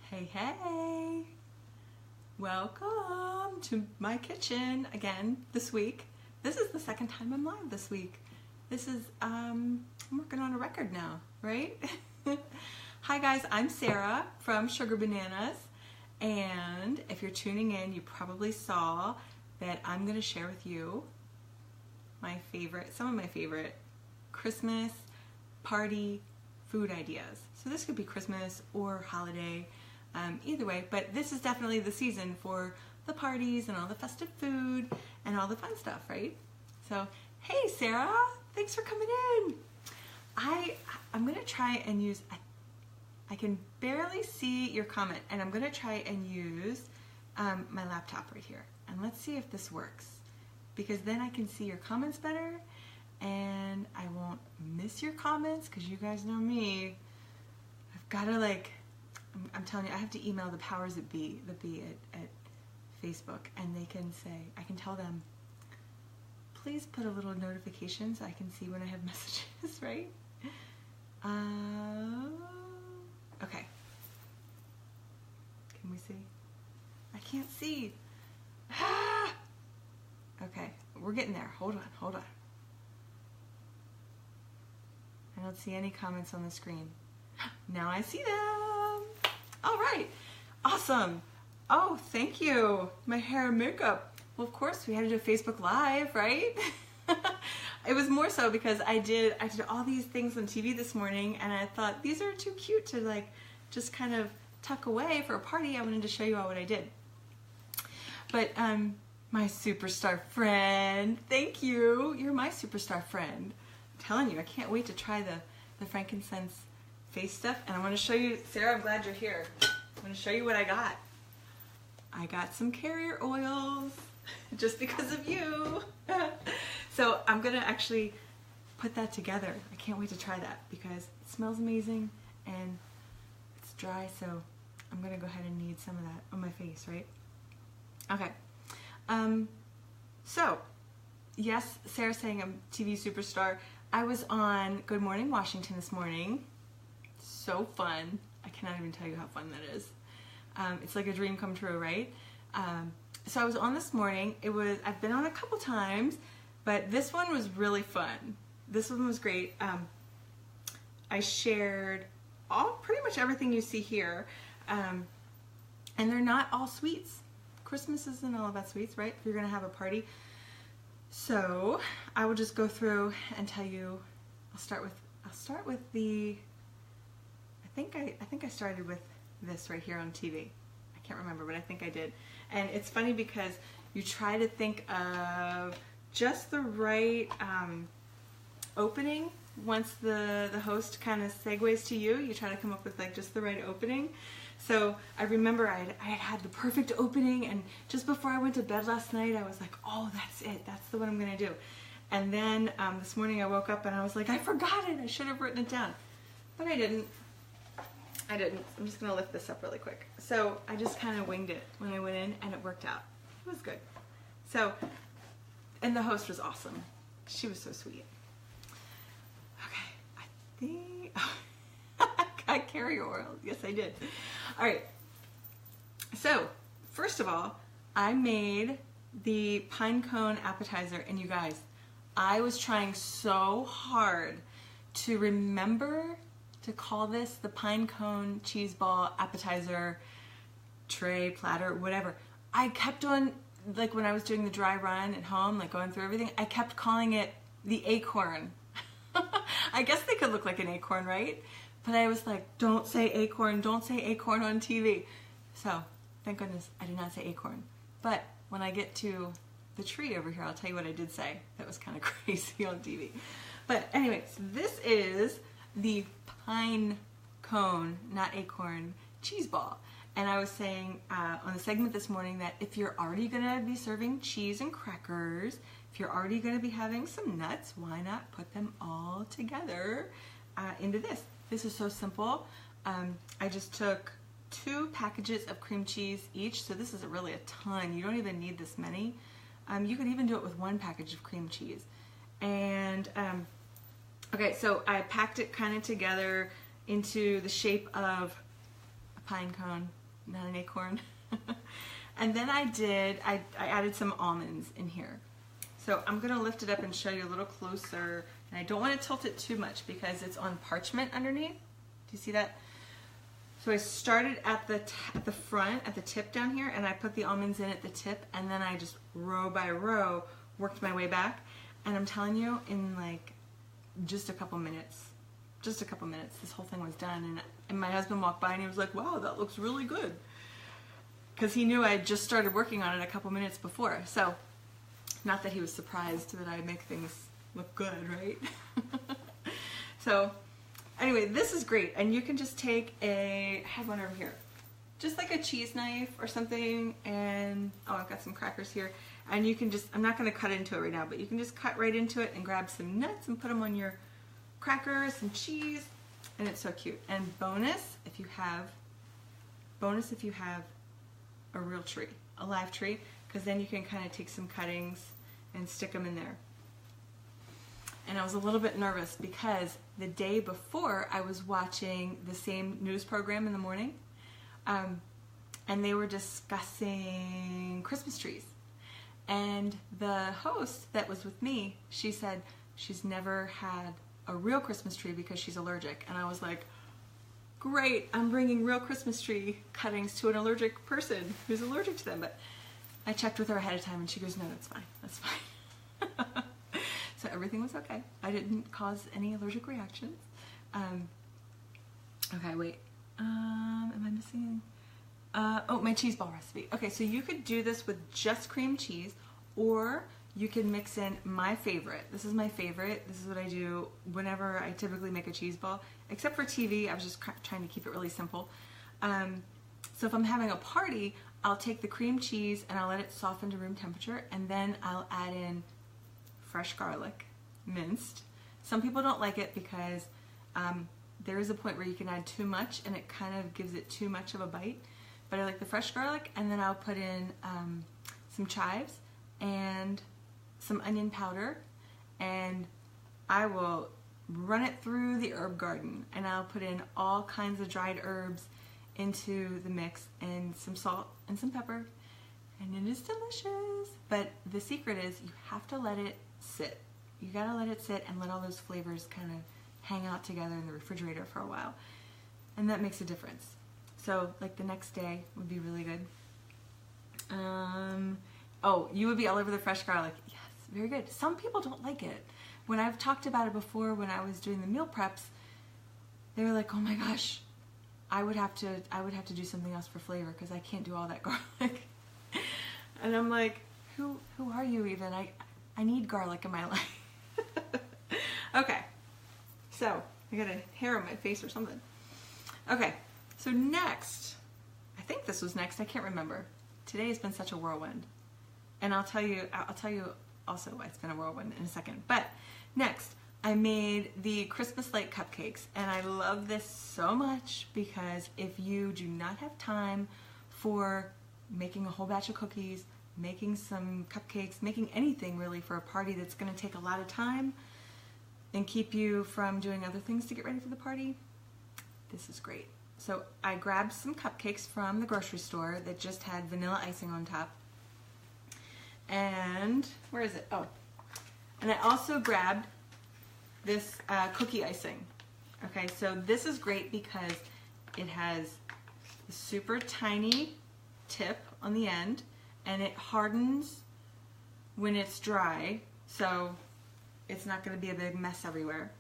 Hey, hey! Welcome to my kitchen again this week. This is the second time I'm live this week. This is, I'm working on a record now, right? Hi guys, I'm Sarah from Sugar Bananas, and if you're tuning in, you probably saw that I'm going to share with you some of my favorite Christmas party food ideas. So this could be Christmas or holiday, either way, but this is definitely the season for the parties and all the festive food and all the fun stuff, right? So, hey Sarah, thanks for coming in. I'm gonna try and use, I can barely see your comment, and I'm gonna try and use my laptop right here. And let's see if this works, because then I can see your comments better and I won't miss your comments, because you guys know me. I've got to I'm telling you, I have to email the powers that be at Facebook, and they can say, I can tell them, please put a little notification so I can see when I have messages, right? Okay. Can we see? I can't see. Okay, we're getting there. Hold on. I don't see any comments on the screen. Now I see them. All right, awesome. Oh, thank you. My hair and makeup. Well, of course, we had to do a Facebook Live, right? It was more so because I did all these things on TV this morning, and I thought these are too cute to just kind of tuck away for a party. I wanted to show you all what I did. But my superstar friend, thank you. You're my superstar friend. I'm telling you, I can't wait to try the frankincense face stuff, and I want to show you, Sarah, I'm glad you're here. I want to show you what I got. I got some carrier oils just because of you. So I'm gonna actually put that together. I can't wait to try that because it smells amazing and it's dry, so I'm gonna go ahead and need some of that on my face, right? Okay. So yes, Sarah's saying I'm TV superstar. I was on Good Morning Washington this morning. So fun. I cannot even tell you how fun that is. It's like a dream come true, right? So I was on this morning. I've been on a couple times, but this one was really fun. This one was great. I shared pretty much everything you see here, and they're not all sweets. Christmas isn't all about sweets, right? If you're gonna have a party. So I will just go through and tell you. I'll start with the. I think I started with this right here on TV. I can't remember, but I think I did. And it's funny because you try to think of just the right opening. Once the host kind of segues to you, you try to come up with just the right opening. So I remember I had the perfect opening, and just before I went to bed last night, I was like, oh, that's it. That's the one I'm going to do. And then this morning I woke up and I was like, I forgot it. I should have written it down. But I didn't. I'm just going to lift this up really quick. So I just kind of winged it when I went in, and it worked out. It was good. So, and the host was awesome. She was so sweet. Okay, I think I got carrier oil. Yes, I did. All right. So, first of all, I made the pine cone appetizer, and you guys, I was trying so hard to remember to call this the pine cone cheese ball appetizer tray, platter, whatever. I kept on, when I was doing the dry run at home, going through everything, I kept calling it the acorn. I guess they could look like an acorn, right? But I was like, don't say acorn on TV. So, thank goodness I did not say acorn. But when I get to the tree over here, I'll tell you what I did say. That was kind of crazy on TV. But anyways, this is the pine cone, not acorn, cheese ball. And I was saying on the segment this morning that if you're already going to be serving cheese and crackers, if you're already going to be having some nuts, why not put them all together into this? This is so simple. I just took 2 packages of cream cheese each, so this is really a ton. You don't even need this many. You could even do it with 1 package of cream cheese. And okay, so I packed it kind of together into the shape of a pine cone, not an acorn. And then I added some almonds in here. So I'm gonna lift it up and show you a little closer. And I don't want to tilt it too much because it's on parchment underneath. Do you see that? So I started at the front, at the tip down here, and I put the almonds in at the tip, and then I just row by row worked my way back. And I'm telling you, in like just a couple minutes, this whole thing was done. And my husband walked by and he was like, "Wow, that looks really good," because he knew I had just started working on it a couple minutes before. So not that he was surprised that I make things look good, right? So anyway, this is great, and you can just take I have one over here, just like a cheese knife or something, and oh, I've got some crackers here, and you can just, I'm not going to cut into it right now, but you can just cut right into it and grab some nuts and put them on your crackers, some cheese, and it's so cute. And bonus if you have a real tree, a live tree, because then you can kind of take some cuttings and stick them in there. And I was a little bit nervous because the day before I was watching the same news program in the morning, and they were discussing Christmas trees. And the host that was with me, she said she's never had a real Christmas tree because she's allergic. And I was like, great, I'm bringing real Christmas tree cuttings to an allergic person who's allergic to them. But I checked with her ahead of time and she goes, no, that's fine, that's fine. So everything was okay. I didn't cause any allergic reactions. Okay, wait. Am I missing anything? Oh, my cheese ball recipe. Okay, so you could do this with just cream cheese, or you can mix in my favorite. This is my favorite. This is what I do whenever I typically make a cheese ball. Except for TV, I was just trying to keep it really simple. So if I'm having a party, I'll take the cream cheese and I'll let it soften to room temperature, and then I'll add in fresh garlic, minced. Some people don't like it because there is a point where you can add too much and it kind of gives it too much of a bite. But I like the fresh garlic, and then I'll put in some chives and some onion powder, and I will run it through the herb garden, and I'll put in all kinds of dried herbs into the mix, and some salt and some pepper, and it is delicious. But the secret is you have to let it sit. You gotta let it sit and let all those flavors kind of hang out together in the refrigerator for a while, and that makes a difference. So like the next day would be really good. Oh, you would be all over the fresh garlic. Yes, very good. Some people don't like it. When I've talked about it before, when I was doing the meal preps, they were like, "Oh my gosh, I would have to do something else for flavor because I can't do all that garlic." And I'm like, who are you even? I need garlic in my life. Okay, so I got a hair on my face or something. Okay, so next, I think this was next. I can't remember. Today has been such a whirlwind, and I'll tell you also why it's been a whirlwind in a second. But next, I made the Christmas light cupcakes, and I love this so much because if you do not have time for making a whole batch of cookies, making some cupcakes, making anything really for a party that's going to take a lot of time and keep you from doing other things to get ready for the party, this is great. So I grabbed some cupcakes from the grocery store that just had vanilla icing on top. And where is it? Oh, and I also grabbed this cookie icing. Okay, so this is great because it has a super tiny tip on the end, and it hardens when it's dry, so it's not going to be a big mess everywhere.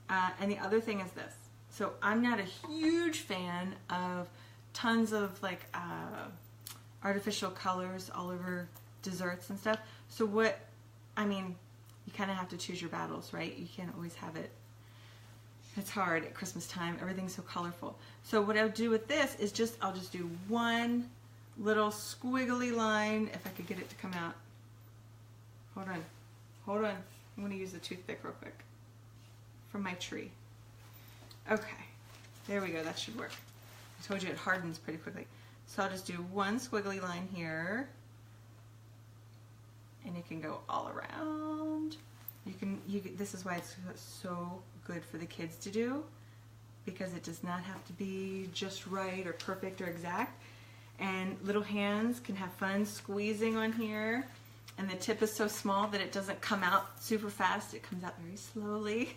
And the other thing is this. So I'm not a huge fan of tons of like artificial colors all over desserts and stuff. So you kind of have to choose your battles, right? You can't always have it. It's hard at Christmas time. Everything's so colorful. So what I'll do with this is I'll just do one little squiggly line, if I could get it to come out. Hold on. I'm going to use a toothpick real quick from my tree. Okay, there we go. That should work. I told you it hardens pretty quickly. So I'll just do one squiggly line here, and it can go all around. This is why it's so good for the kids to do, because it does not have to be just right or perfect or exact. And little hands can have fun squeezing on here. And the tip is so small that it doesn't come out super fast. It comes out very slowly.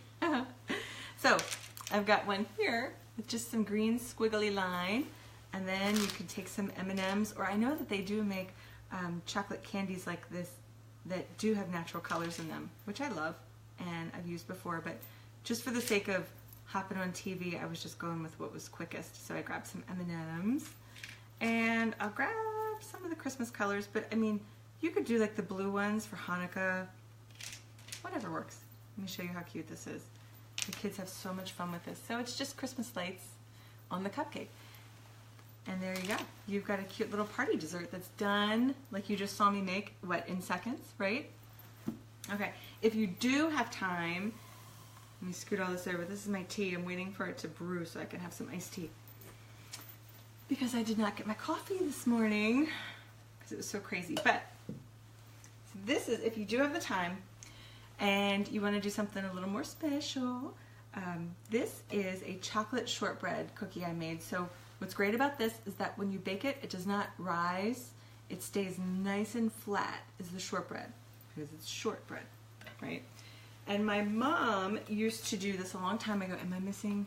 So I've got one here with just some green squiggly line. And then you can take some M&Ms, or I know that they do make chocolate candies like this that do have natural colors in them, which I love and I've used before, but just for the sake of hopping on TV, I was just going with what was quickest. So I grabbed some M&Ms, and I'll grab some of the Christmas colors, but I mean, you could do like the blue ones for Hanukkah, whatever works. Let me show you how cute this is. The kids have so much fun with this. So it's just Christmas lights on the cupcake. And there you go. You've got a cute little party dessert that's done like you just saw me make, what, in seconds, right? Okay, if you do have time, let me scoot all this over. This is my tea. I'm waiting for it to brew so I can have some iced tea. Because I did not get my coffee this morning because it was so crazy. But so this is, if you do have the time and you want to do something a little more special, this is a chocolate shortbread cookie I made. So what's great about this is that when you bake it, it does not rise. It stays nice and flat as the shortbread because it's shortbread, right? And my mom used to do this a long time ago. Am I missing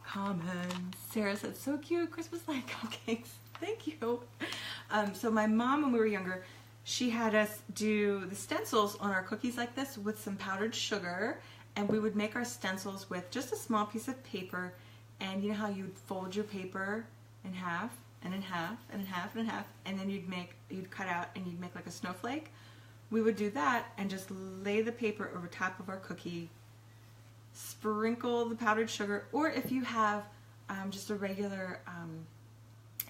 comments? Sarah said, so cute, Christmas light cupcakes. Thank you. So my mom, when we were younger, she had us do the stencils on our cookies like this with some powdered sugar, and we would make our stencils with just a small piece of paper. And you know how you'd fold your paper in half, and in half, and in half, and in half, and then you'd cut out and you'd make like a snowflake? We would do that and just lay the paper over top of our cookie, sprinkle the powdered sugar, or if you have just a regular,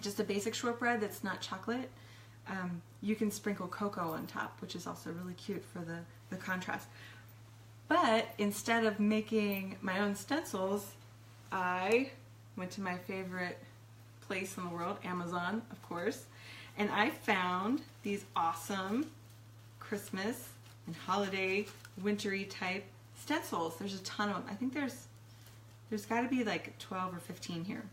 just a basic shortbread that's not chocolate, you can sprinkle cocoa on top, which is also really cute for the contrast. But instead of making my own stencils, I went to my favorite place in the world, Amazon, of course, and I found these awesome Christmas and holiday wintry type stencils. There's a ton of them. I think there's got to be like 12 or 15 here.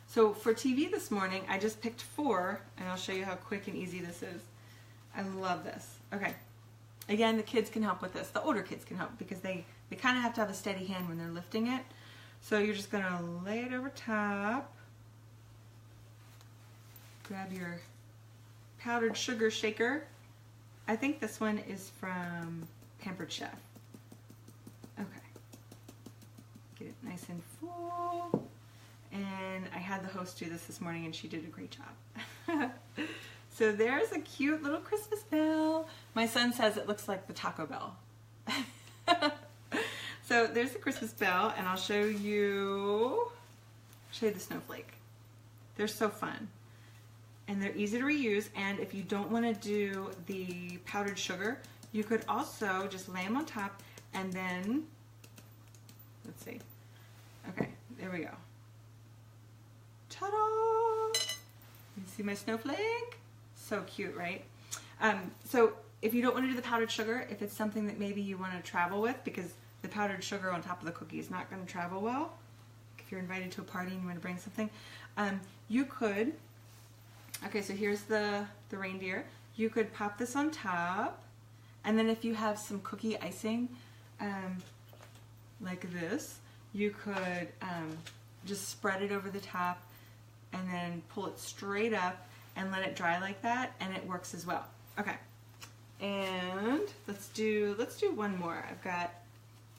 So for TV this morning, I just picked 4, and I'll show you how quick and easy this is. I love this. Okay. Again, the kids can help with this. The older kids can help because they kind of have to have a steady hand when they're lifting it. So you're just going to lay it over top. Grab your powdered sugar shaker. I think this one is from Pampered Chef. Okay. Get it nice and full. And I had the host do this morning, and she did a great job. So there's a cute little Christmas bell. My son says it looks like the Taco Bell. So there's the Christmas bell, and I'll show you the snowflake. They're so fun. And they're easy to reuse, and if you don't want to do the powdered sugar, you could also just lay them on top, and then, let's see. Okay, there we go. Ta-da! You see my snowflake? So cute, right? So if you don't want to do the powdered sugar, if it's something that maybe you want to travel with, because the powdered sugar on top of the cookie is not going to travel well, if you're invited to a party and you want to bring something, you could, okay, so here's the reindeer. You could pop this on top, and then if you have some cookie icing, like this, you could just spread it over the top and then pull it straight up and let it dry like that, and it works as well. Okay, and let's do one more. I've got,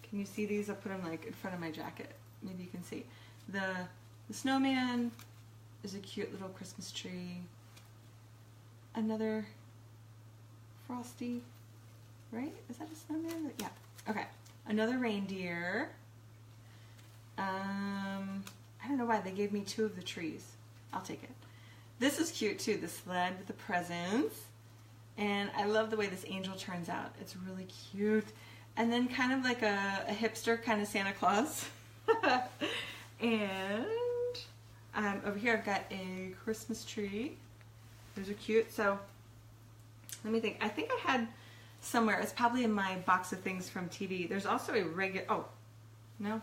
can you see these? I'll put them like in front of my jacket. Maybe you can see. The snowman is a cute little Christmas tree. Another frosty, right? Is that a snowman? Yeah. Okay. Another reindeer. I don't know why they gave me 2 of the trees. I'll take it. This is cute too, the sled with the presents. And I love the way this angel turns out. It's really cute. And then kind of like a hipster kind of Santa Claus. And over here I've got a Christmas tree. Those are cute. So let me think. I think I had somewhere, it's probably in my box of things from TV. There's also a regular, oh, no.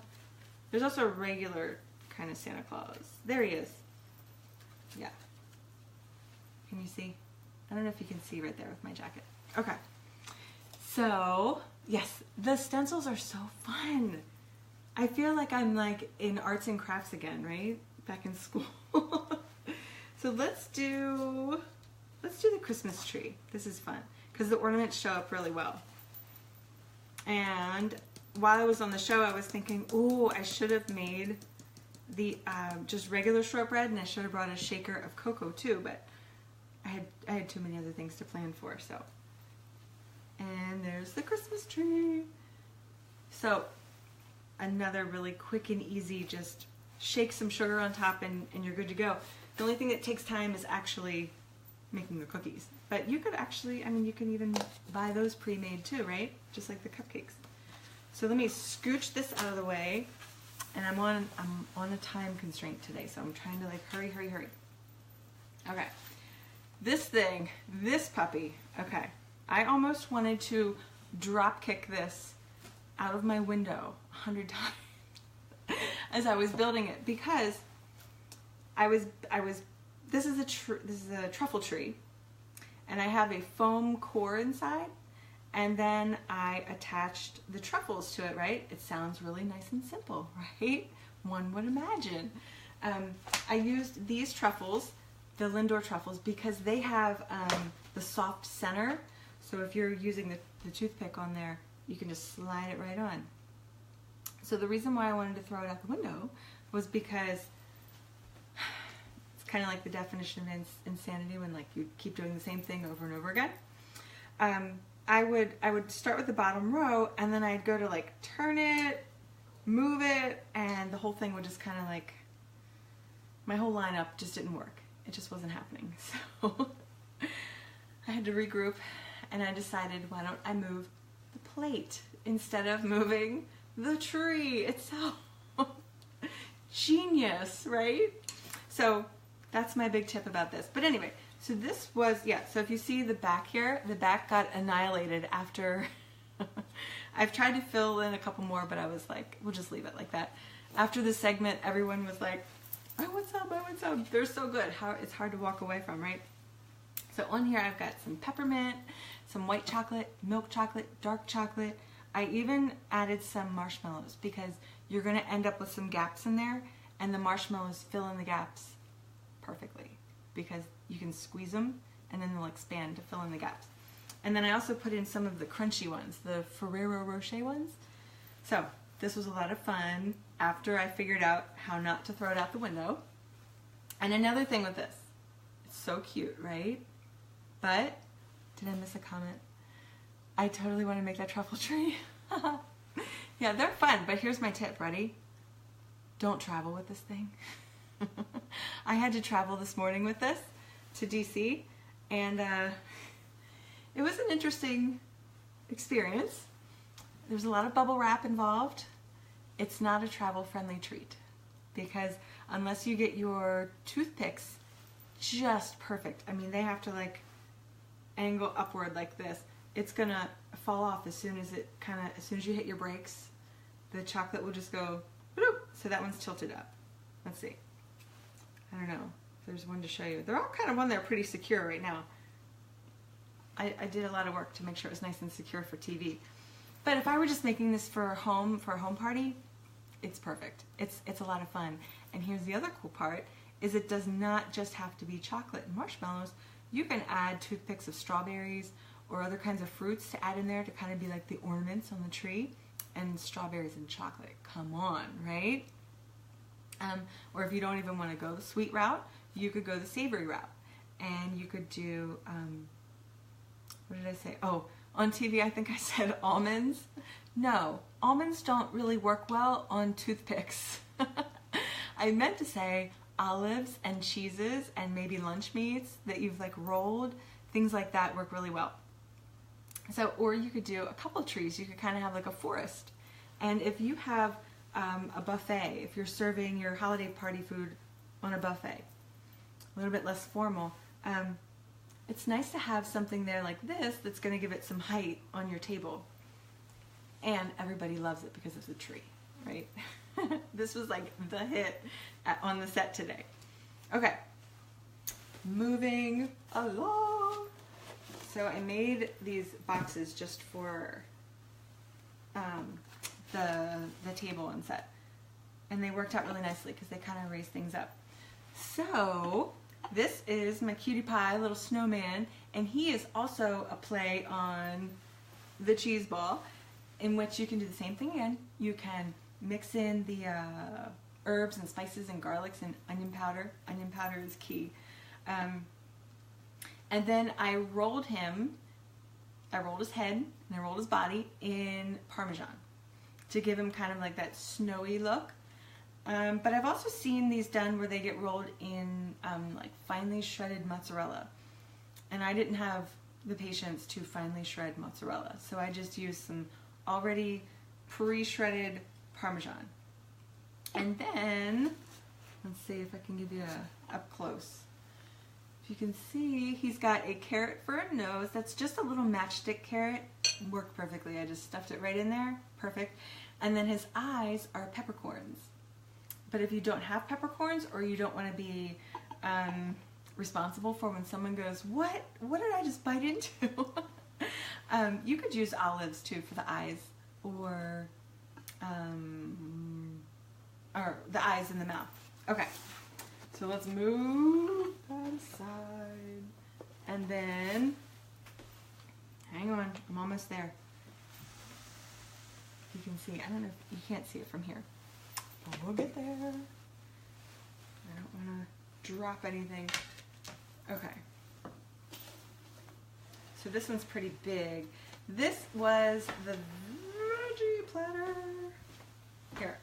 There's also a regular kind of Santa Claus. There he is. Yeah. Can you see? I don't know if you can see right there with my jacket. Okay. So, yes, the stencils are so fun. I feel like I'm like in arts and crafts again, right? Back in school. So let's do the Christmas tree. This is fun because the ornaments show up really well. And while I was on the show, I was thinking, ooh, I should have made the just regular shortbread, and I should have brought a shaker of cocoa too, but I had too many other things to plan for. So, and there's the Christmas tree. So another really quick and easy, just shake some sugar on top and you're good to go. The only thing that takes time is actually making the cookies. But you could actually, I mean, you can even buy those pre-made too, right? Just like the cupcakes. So let me scooch this out of the way. And I'm on a time constraint today, so I'm trying to like hurry. Okay. This thing, this puppy, okay. I almost wanted to drop kick this out of my window 100 times as I was building it, because this is a truffle tree, and I have a foam core inside, and then I attached the truffles to it, right? It sounds really nice and simple, right? One would imagine. I used these truffles, the Lindor truffles, because they have the soft center, so if you're using the toothpick on there, you can just slide it right on. So the reason why I wanted to throw it out the window was because it's kind of like the definition of insanity when like you keep doing the same thing over and over again. I would start with the bottom row, and then I'd go to like turn it, move it, and the whole thing would just kind of like, my whole lineup just didn't work. It just wasn't happening. So I had to regroup, and I decided, why don't I move the plate instead of moving the tree itself? Genius, right? So that's my big tip about this. But anyway, so this was, yeah, so if you see the back here, the back got annihilated after, I've tried to fill in a couple more, but I was like, we'll just leave it like that. After the segment, everyone was like, oh, what's up, oh, what's up? They're so good. It's hard to walk away from, right? So on here, I've got some peppermint, some white chocolate, milk chocolate, dark chocolate. I even added some marshmallows because you're going to end up with some gaps in there, and the marshmallows fill in the gaps perfectly because you can squeeze them and then they'll expand to fill in the gaps. And then I also put in some of the crunchy ones, the Ferrero Rocher ones. So this was a lot of fun after I figured out how not to throw it out the window. And another thing with this, it's so cute, right? But, did I miss a comment? I totally want to make that truffle tree. Yeah, they're fun, but here's my tip, ready? Don't travel with this thing. I had to travel this morning with this to DC, and it was an interesting experience. There's a lot of bubble wrap involved. It's not a travel-friendly treat because unless you get your toothpicks just perfect, I mean, they have to like angle upward like this. It's gonna fall off as soon as you hit your brakes. The chocolate will just go, so that one's tilted up. Let's see. I don't know if there's one to show you. They're all kind of on there pretty secure right now. I did a lot of work to make sure it was nice and secure for TV. But if I were just making this for a home party, it's perfect. It's a lot of fun. And here's the other cool part, is it does not just have to be chocolate and marshmallows. You can add toothpicks of strawberries or other kinds of fruits to add in there to kind of be like the ornaments on the tree. And strawberries and chocolate, come on, right? Or if you don't even want to go the sweet route, you could go the savory route. And you could do, what did I say? Oh, on TV I think I said almonds. No, almonds don't really work well on toothpicks. I meant to say olives and cheeses and maybe lunch meats that you've like rolled, things like that work really well. So, or you could do a couple trees. You could kind of have like a forest. And if you have a buffet, if you're serving your holiday party food on a buffet, a little bit less formal, it's nice to have something there like this that's going to give it some height on your table. And everybody loves it because of the tree, right? This was like the hit on the set today. Okay, moving along. So I made these boxes just for the table and set. And they worked out really nicely because they kind of raised things up. So this is my cutie pie little snowman, and he is also a play on the cheese ball, in which you can do the same thing again. You can mix in the herbs and spices and garlics and onion powder. Onion powder is key. And then I rolled his head and I rolled his body in Parmesan to give him kind of like that snowy look. But I've also seen these done where they get rolled in like finely shredded mozzarella. And I didn't have the patience to finely shred mozzarella, so I just used some already pre-shredded Parmesan. And then, let's see if I can give you a up close. If you can see, he's got a carrot for a nose. That's just a little matchstick carrot. Worked perfectly. I just stuffed it right in there. Perfect. And then his eyes are peppercorns. But if you don't have peppercorns, or you don't want to be responsible for when someone goes, what did I just bite into? You could use olives too for the eyes, or the eyes in the mouth. Okay, so let's move that aside. And then, hang on, I'm almost there. You can see, I don't know if you can't see it from here. But we'll get there. I don't want to drop anything. Okay. So this one's pretty big. This was the veggie platter. Here,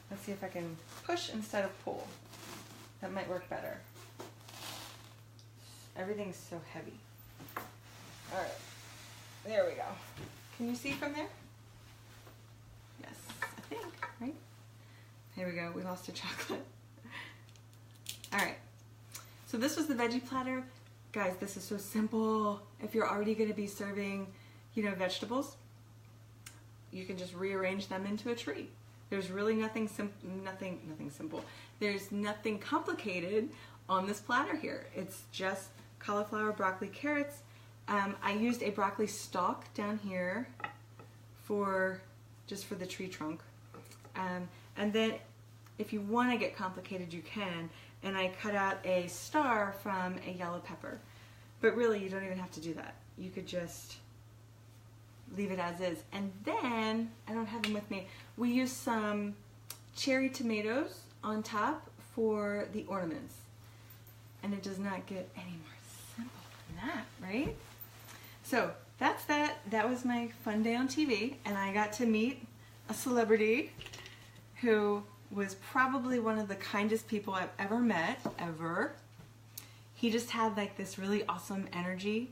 let's see if I can push instead of pull. That might work better. Everything's so heavy. All right, there we go. Can you see from there? Yes, I think, right? Here we go, we lost a chocolate. All right, so this was the veggie platter. Guys, this is so simple. If you're already gonna be serving, vegetables, you can just rearrange them into a tree. There's really nothing simple. There's nothing complicated on this platter here. It's just cauliflower, broccoli, carrots. I used a broccoli stalk down here just for the tree trunk. And then if you want to get complicated, you can. And I cut out a star from a yellow pepper. But really, you don't even have to do that. You could just leave it as is. And then, I don't have them with me, we used some cherry tomatoes on top for the ornaments. And it does not get any more simple than that, right? So, that's that. That was my fun day on TV. And I got to meet a celebrity who was probably one of the kindest people I've ever met, ever. He just had like this really awesome energy.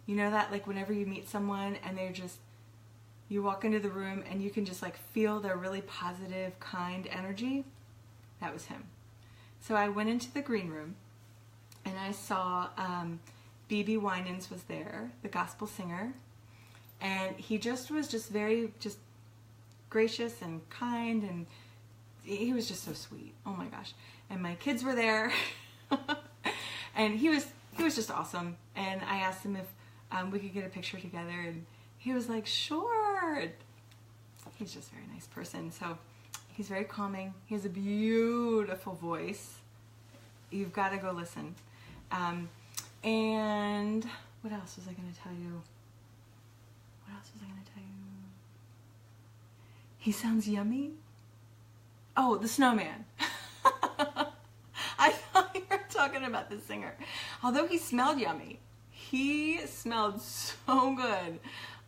You know that, like whenever you meet someone and you walk into the room and you can just like feel their really positive, kind energy? That was him. So I went into the green room and I saw B.B. Winans was there, the gospel singer. And he was very gracious and kind, and he was just so sweet. Oh my gosh. And my kids were there. And he was just awesome. And I asked him if we could get a picture together, and he was like, sure. He's just a very nice person. So he's very calming. He has a beautiful voice. You've got to go listen. And what else was I going to tell you? He sounds yummy. Oh, the snowman. I thought you were talking about the singer. Although he smelled yummy. He smelled so good.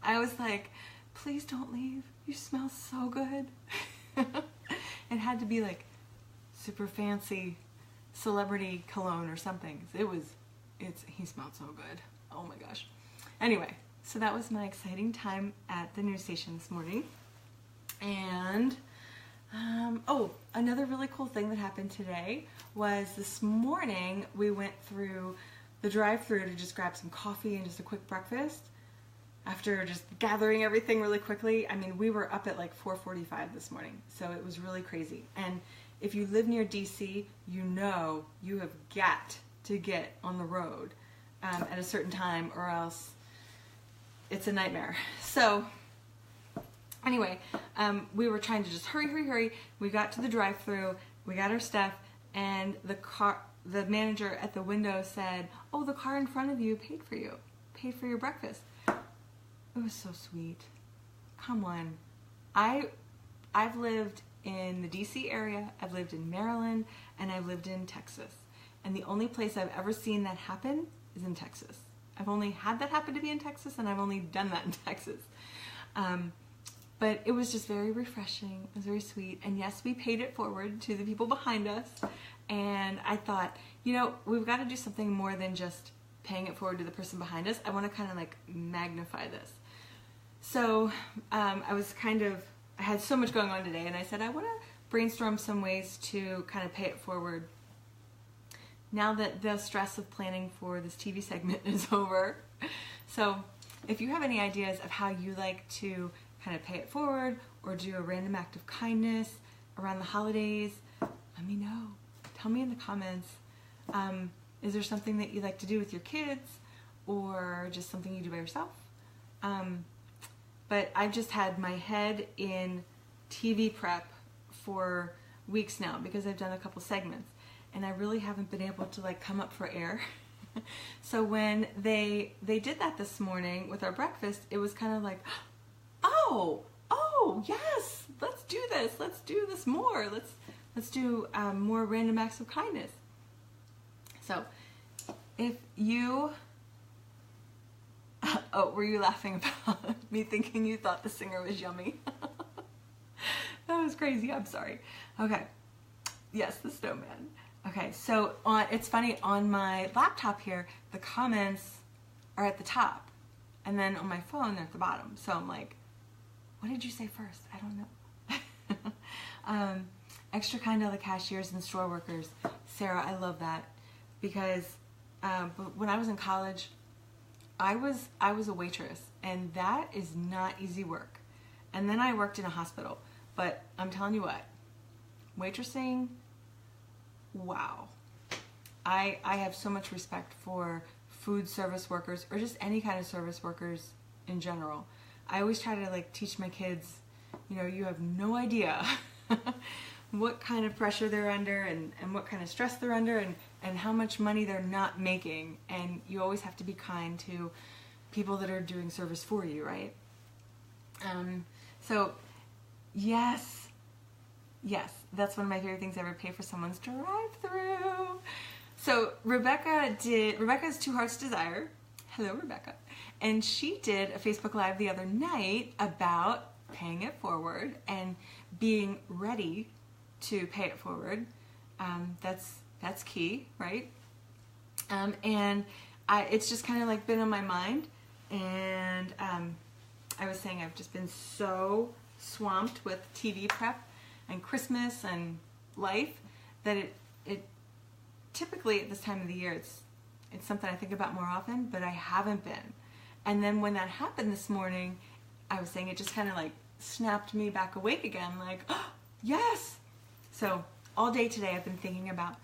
I was like, please don't leave. You smell so good. It had to be like super fancy celebrity cologne or something. He smelled so good. Oh my gosh. Anyway, so that was my exciting time at the news station this morning. And another really cool thing that happened today was this morning we went through the drive-thru to just grab some coffee and just a quick breakfast after just gathering everything really quickly. I mean, we were up at like 4:45 this morning, so it was really crazy. And if you live near DC, you know you have got to get on the road at a certain time, or else it's a nightmare. So anyway, we were trying to just hurry. We got to the drive-thru, we got our stuff, and the manager at the window said, "Oh, the car in front of you paid for your breakfast." It was so sweet. Come on. I've lived in the DC area, I've lived in Maryland, and I've lived in Texas. And the only place I've ever seen that happen is in Texas. I've only had that happen to me in Texas, and I've only done that in Texas. But it was just very refreshing. It was very sweet. And yes, we paid it forward to the people behind us. And I thought, you know, we've got to do something more than just paying it forward to the person behind us. I want to kind of like magnify this. So I had so much going on today, and I said I want to brainstorm some ways to kind of pay it forward now that the stress of planning for this TV segment is over. So if you have any ideas of how you like to kind of pay it forward or do a random act of kindness around the holidays, let me know. Tell me in the comments. Is there something that you like to do with your kids, or just something you do by yourself? But I've just had my head in TV prep for weeks now because I've done a couple segments, and I really haven't been able to like come up for air. So when they did that this morning with our breakfast, it was kind of like, oh yes, let's do this more. Let's do more random acts of kindness. So if you oh, were you laughing about me thinking you thought the singer was yummy? That was crazy. I'm sorry. Okay. Yes, the snowman. Okay, so it's funny, on my laptop here, the comments are at the top, and then on my phone, they're at the bottom. So I'm like, what did you say first? I don't know. Extra kind to the cashiers and store workers. Sarah, I love that, because when I was in college, I was a waitress, and that is not easy work. And then I worked in a hospital, but I'm telling you what, waitressing, wow. I have so much respect for food service workers, or just any kind of service workers in general. I always try to like teach my kids, you know, you have no idea what kind of pressure they're under, and what kind of stress they're under, and how much money they're not making. And you always have to be kind to people that are doing service for you, right? So yes, that's one of my favorite things ever, pay for someone's drive-through. So Rebecca's Two Hearts Desire, hello Rebecca, and she did a Facebook Live the other night about paying it forward and being ready to pay it forward. That's key, right? And it's just kind of like been on my mind, and I was saying I've just been so swamped with TV prep and Christmas and life that it typically at this time of the year it's something I think about more often, but I haven't been. And then when that happened this morning, I was saying it just kind of like snapped me back awake again, like, oh, yes. So all day today I've been thinking about,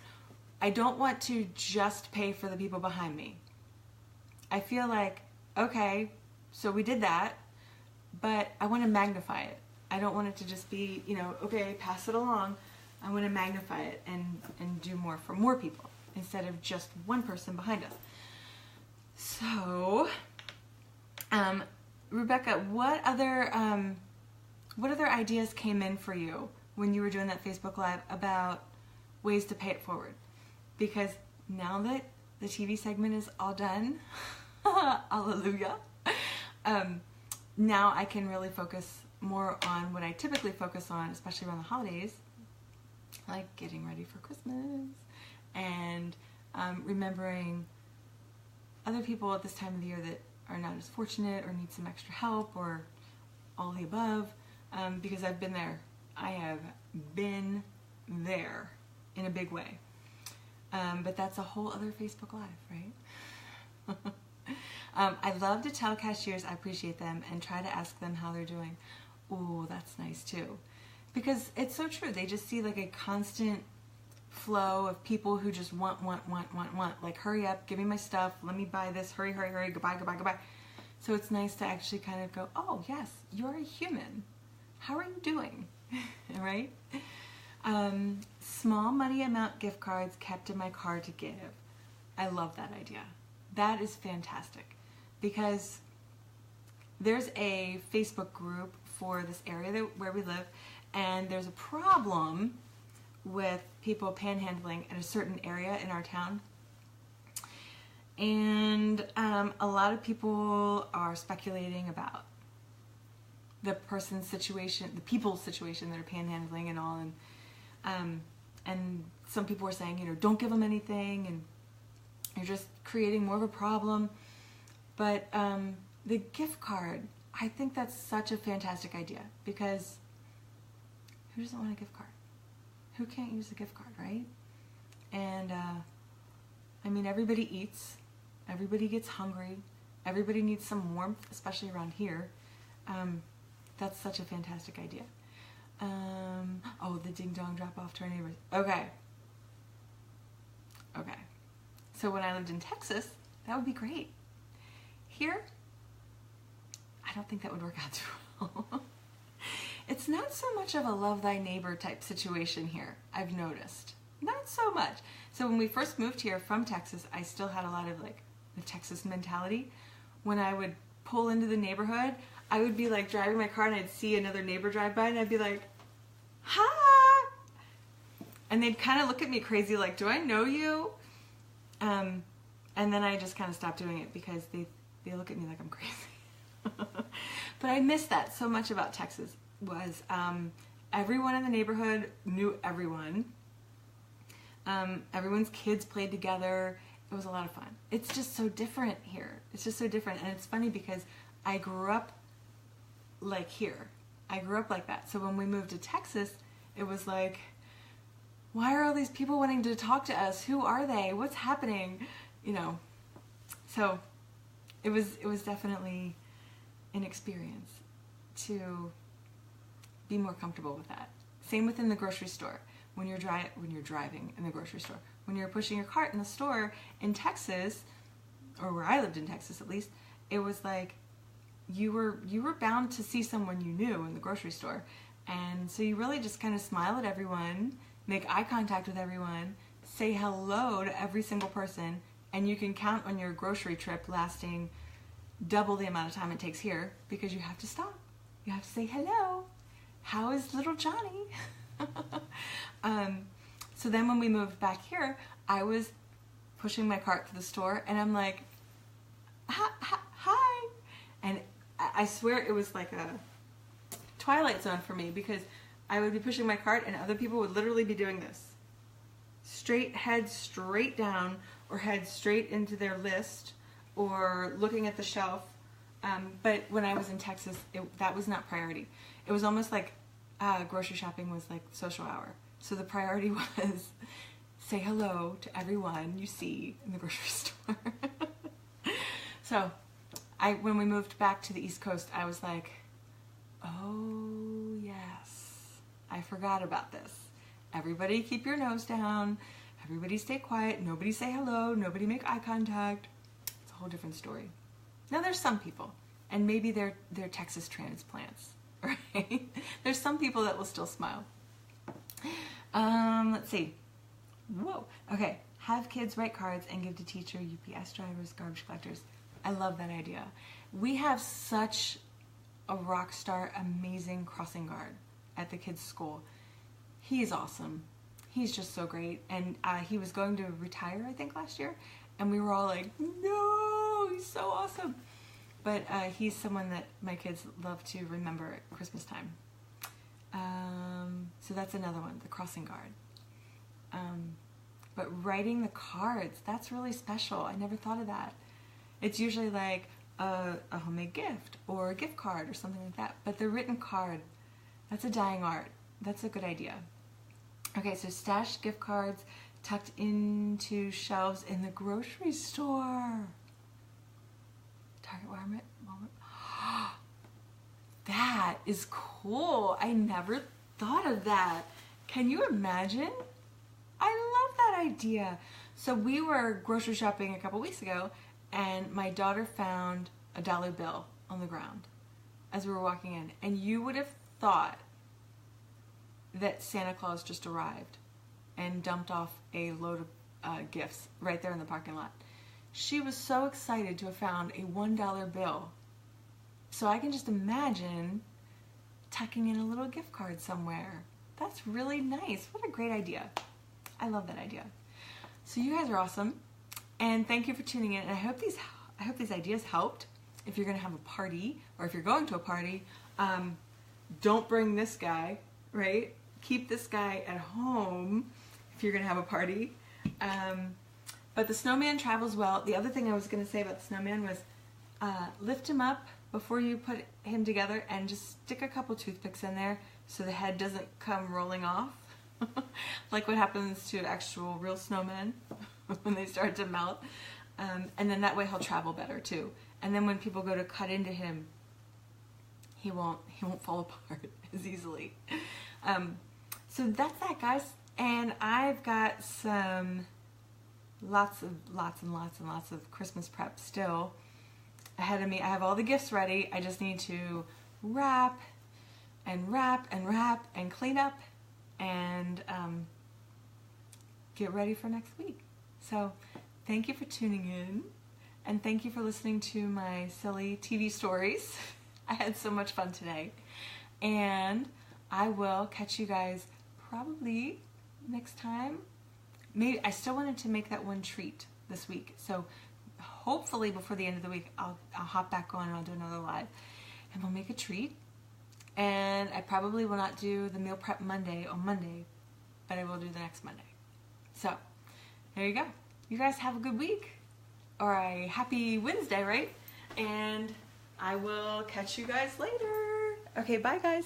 I don't want to just pay for the people behind me. I feel like, okay, so we did that, but I want to magnify it. I don't want it to just be, you know, okay, pass it along. I want to magnify it and do more for more people instead of just one person behind us. So, Rebecca, what other ideas came in for you when you were doing that Facebook Live about ways to pay it forward? Because now that the TV segment is all done, hallelujah, now I can really focus more on what I typically focus on, especially around the holidays, like getting ready for Christmas and remembering other people at this time of the year that are not as fortunate or need some extra help, or all the above, because I've been there. I have been there in a big way. But that's a whole other Facebook Live, right? I love to tell cashiers I appreciate them and try to ask them how they're doing. Ooh, that's nice too. Because it's so true. They just see like a constant flow of people who just want. Like, hurry up, give me my stuff, let me buy this, hurry, hurry, hurry, goodbye, goodbye, goodbye. So it's nice to actually kind of go, oh, yes, you're a human. How are you doing? Right? Small money amount gift cards kept in my car to give. I love that idea. That is fantastic, because there's a Facebook group for this area where we live, and there's a problem with people panhandling in a certain area in our town. And a lot of people are speculating about the person's situation, the people's situation that are panhandling and all. And some people are saying, you know, don't give them anything, and you're just creating more of a problem. But the gift card, I think that's such a fantastic idea, because who doesn't want a gift card? Who can't use a gift card, right? And I mean, everybody eats, everybody gets hungry, everybody needs some warmth, especially around here. That's such a fantastic idea. Oh, the ding dong drop off to our neighbors. Okay. So when I lived in Texas, that would be great. Here, I don't think that would work out too well. It's not so much of a love thy neighbor type situation here, I've noticed. Not so much. So when we first moved here from Texas, I still had a lot of like the Texas mentality. When I would pull into the neighborhood, I would be like driving my car and I'd see another neighbor drive by and I'd be like, hi! And they'd kind of look at me crazy like, do I know you? And then I just kind of stopped doing it because they look at me like I'm crazy. But I miss that so much about Texas. Was everyone in the neighborhood knew everyone. Everyone's kids played together. It was a lot of fun. It's just so different here. It's just so different. And it's funny because I grew up like here. I grew up like that. So when we moved to Texas, it was like, why are all these people wanting to talk to us? Who are they? What's happening? You know. So it was definitely an experience to be more comfortable with that. Same within the grocery store. When you're driving in the grocery store, when you're pushing your cart in the store in Texas, or where I lived in Texas at least, it was like you were bound to see someone you knew in the grocery store, and so you really just kind of smile at everyone, make eye contact with everyone, say hello to every single person, and you can count on your grocery trip lasting double the amount of time it takes here, because you have to stop. You have to say hello. How is little Johnny? So then when we moved back here, I was pushing my cart to the store and I'm like, hi. And I swear it was like a Twilight Zone for me, because I would be pushing my cart and other people would literally be doing this. Head straight down, or head straight into their list, or looking at the shelf. But when I was in Texas, that was not priority. It was almost like grocery shopping was like social hour. So the priority was say hello to everyone you see in the grocery store. So when we moved back to the East Coast, I was like, oh yes, I forgot about this. Everybody keep your nose down. Everybody stay quiet. Nobody say hello. Nobody make eye contact. It's a whole different story. Now there's some people, and maybe they're Texas transplants, right? There's some people that will still smile. Let's see. Whoa. Okay. Have kids write cards and give to teacher, UPS drivers, garbage collectors. I love that idea. We have such a rock star, amazing crossing guard at the kids' school. He's awesome. He's just so great. And he was going to retire, I think, last year. And we were all like, no, he's so awesome. But he's someone that my kids love to remember at Christmas time. So that's another one, the crossing guard. But writing the cards, that's really special. I never thought of that. It's usually like a homemade gift or a gift card or something like that. But the written card, that's a dying art. That's a good idea. Okay, so stash gift cards tucked into shelves in the grocery store. Target, Walmart. That is cool. I never thought of that. Can you imagine? I idea. So we were grocery shopping a couple weeks ago, and my daughter found a dollar bill on the ground as we were walking in. And you would have thought that Santa Claus just arrived and dumped off a load of gifts right there in the parking lot. She was so excited to have found a $1 bill. So I can just imagine tucking in a little gift card somewhere. That's really nice. What a great idea. I love that idea. So you guys are awesome, and thank you for tuning in. And I hope these ideas helped. If you're going to have a party, or if you're going to a party, don't bring this guy, right? Keep this guy at home if you're going to have a party. But the snowman travels well. The other thing I was going to say about the snowman was lift him up before you put him together and just stick a couple toothpicks in there so the head doesn't come rolling off. Like what happens to actual real snowmen when they start to melt. And then that way he'll travel better too. And then when people go to cut into him, he won't fall apart as easily. So that's that, guys. And I've got some lots and lots of Christmas prep still ahead of me. I have all the gifts ready. I just need to wrap and clean up and get ready for next week. So thank you for tuning in, and thank you for listening to my silly TV stories. I had so much fun today, and I will catch you guys probably next time. Maybe I still wanted to make that one treat this week, so hopefully before the end of the week I'll hop back on and I'll do another live, and we'll make a treat. And I probably will not do the meal prep Monday on Monday, but I will do the next Monday. So there you go. You guys have a good week, or a happy Wednesday, right? And I will catch you guys later. Okay, bye guys.